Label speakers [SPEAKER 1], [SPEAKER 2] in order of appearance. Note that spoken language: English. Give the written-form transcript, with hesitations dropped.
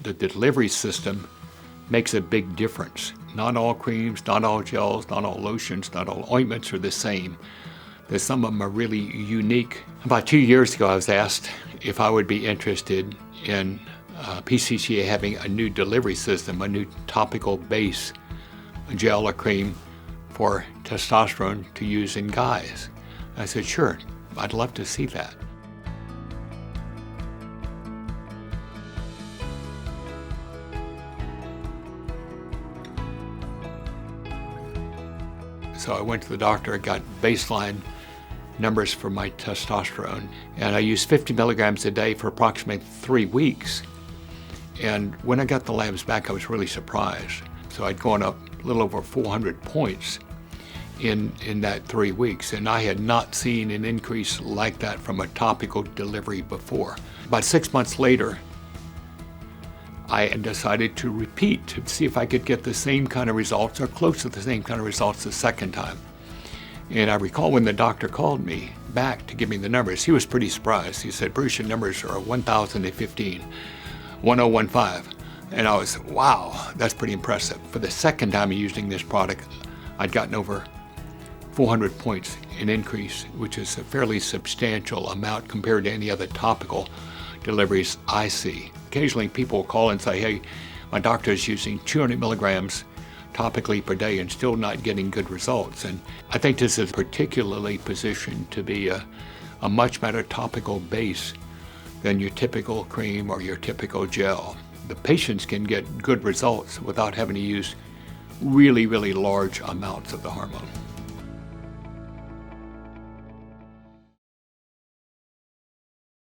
[SPEAKER 1] the delivery system makes a big difference. Not all creams, not all gels, not all lotions, not all ointments are the same. There's some of them are really unique. About 2 years ago, I was asked if I would be interested in PCCA having a new delivery system, a new topical base, a gel or cream for testosterone to use in guys. I said, sure, I'd love to see that. So I went to the doctor, got baseline numbers for my testosterone, and I used 50 milligrams a day for approximately 3 weeks. And when I got the labs back, I was really surprised. So I'd gone up a little over 400 points in that 3 weeks, and I had not seen an increase like that from a topical delivery before. About 6 months later, I decided to repeat to see if I could get the same kind of results or close to the same kind of results the second time. And I recall when the doctor called me back to give me the numbers, he was pretty surprised. He said, Bruce, your numbers are 1,015, 1015. And I was, wow, that's pretty impressive. For the second time using this product, I'd gotten over 400 points in increase, which is a fairly substantial amount compared to any other topical deliveries I see. Occasionally people will call and say, hey, my doctor is using 200 milligrams topically per day and still not getting good results. And I think this is particularly positioned to be a much better topical base than your typical cream or your typical gel. The patients can get good results without having to use really, really large amounts of the hormone.